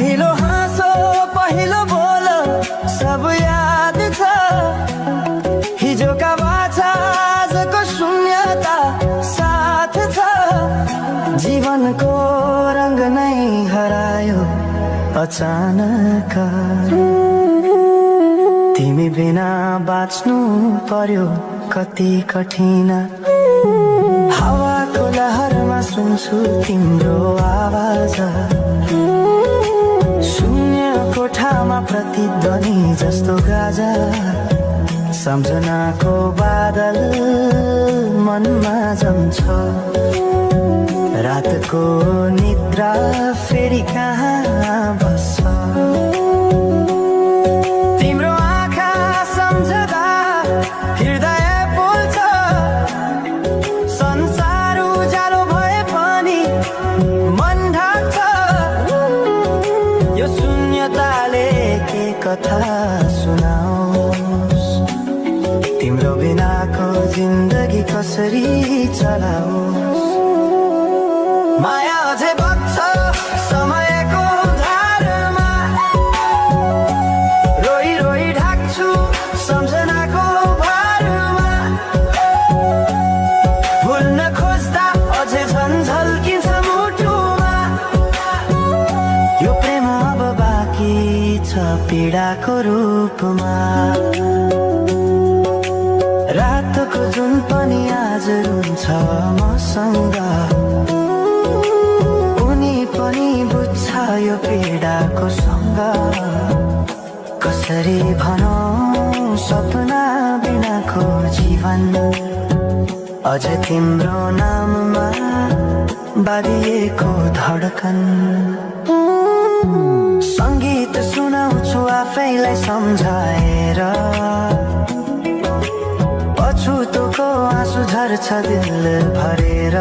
पहिलो हाँसो पहिलो बोल सब याद छ। हिजोका बाछा आजको शून्यता साथ छ। जीवनको रंग नै हरायो अचानक। तिमी बिना बाँच्नु पर्यो कति कठिन। हावाको लहरमा सुन्छु तिम्रो आवाज। शून्य कोठामा प्रतिध्वनि जस्तो गाजा। सम्झनाको बादल मनमा जम्छ। रातको निद्रा फेरि कहाँ बस्छ। तिम्रो आँखा सम्झदा हृदय बोल्छ। संसार उज्यालो भए पनि मन ढाक्छ। यो शून्यताले के कथा सुनाओस्। तिम्रो बिनाको जिन्दगी कसरी चलाओस्। माया अझै बग्छ समयको धारमा। रोई रोई ढाक्छु सम्झनाको भारमा। भुल्न खोज्दा अझै झन् झल्किन्छ मुटुमा। यो प्रेम अब बाँकी छ पीडाको रूपमा। रातको जुन पनि आज रुन्छ मसँग। उनी पनि बुझ्छ यो पीडाको सँग। कसरी भनौं सपना बिनाको जीवन। अझ तिम्रो नाममा बाँधिएको धडकन। संगीत सुनाउँछु आफैलाई सम्झाएर। पछुतोको आँसु झर्छ दिल भरेर।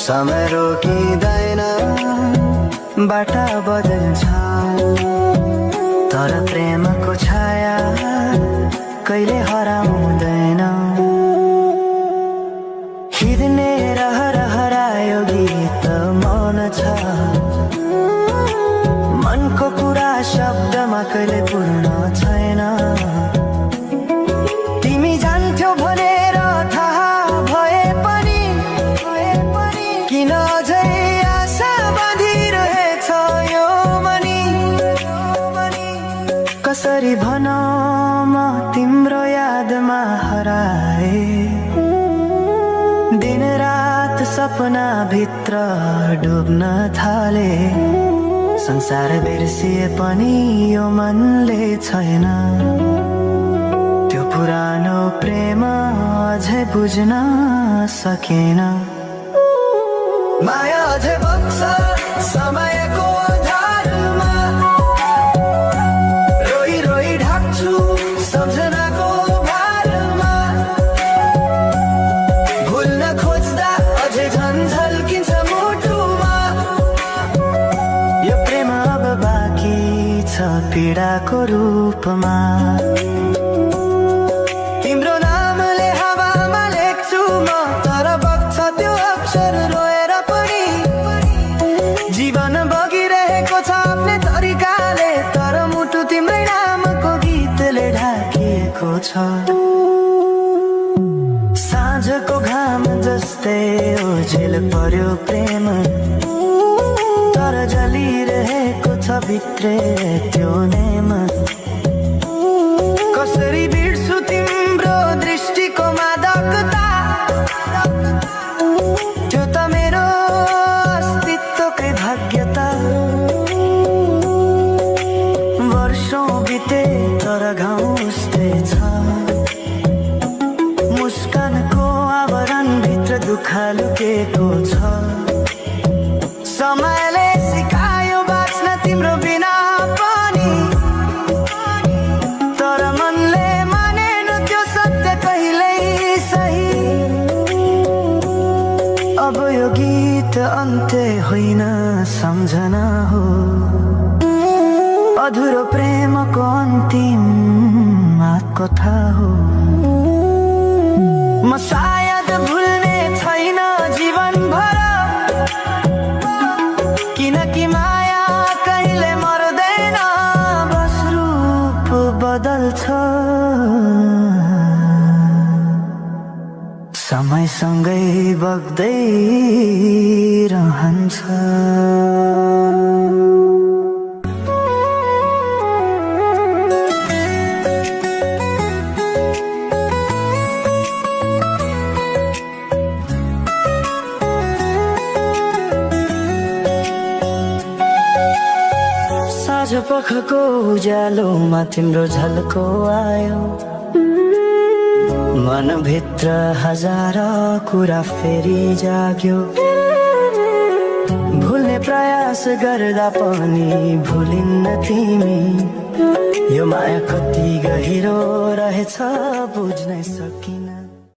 समय रोकिँदैन बाटा बदल्छ। तर प्रेमको छाया कहिले हराउँदैन। हिँड्ने रहर हरायो गीत मौन छ। मनको कुरा शब्दमा कहिले पूर्ण छैन। तिमी जान्थ्यौ भनेर थाहा भए पनि किन अझै आशा बाँधिरहेछ यो मनी। कसरी भनौं म तिम्रो यादमा हराए। दिन रात सपना भित्र डुब्न थाले। संसार बिर्सिए पनि यो मनले छैन। त्यो पुरानो प्रेम अझै बुझ्न सकेन। माया अझै बग्छ समयको धारमा। रोई रोई ढाक्छु सम्झनाको भारमा। भुल्न खोज्दा अझै झन् झल्किन्छ मुटुमा। यो प्रेम अब बाँकी छ पीडाको रूपमा। तिम्रो नामले हावामा लेख्छु म तर बग्छ त्यो अक्षर रोएर पनि। जीवन बगिरहेको छ आफ्नै तरिकाले तर मुटु तिम्रै नामको गीतले ढाकिएको छ। साँझको घाम जस्तै ओझेल पर्यो प्रेम। तर जलिरहेको छ भित्रै त्यो नेम। कसरी बिर्सु तिम्रो दृष्टिको मादकता। त्यो त मेरो अस्तित्वकै भाग्यता। वर्षौं बिते तर घाउ उस्तै छ। मुस्कानको आवरण भित्र दुःख लुकेको छ। समयले सिकायो बाँच्न तिम्रो बिना पनि। तर मनले मानेन त्यो सत्य कहिल्यै सही। अब यो गीत अन्त्य होइन सम्झना हो। अधुरो प्रेमको अन्तिम कथा हो। म सायद भुल्ने छैन जीवन भर। किनकि माया कहिले मर्दैन, बस रूप बदल्छ। समयसँगै बग्दै रहन्छ। साँझ पखको उज्यालोमा तिम्रो झल्को आयो, मनभित्र हजार कुरा फेरि जाग्यो। भुल्ने प्रयास गर्दा पनि भुलिन्न तिमी, यो माया कति गहिरो रहेछ बुझ्नै सकिन।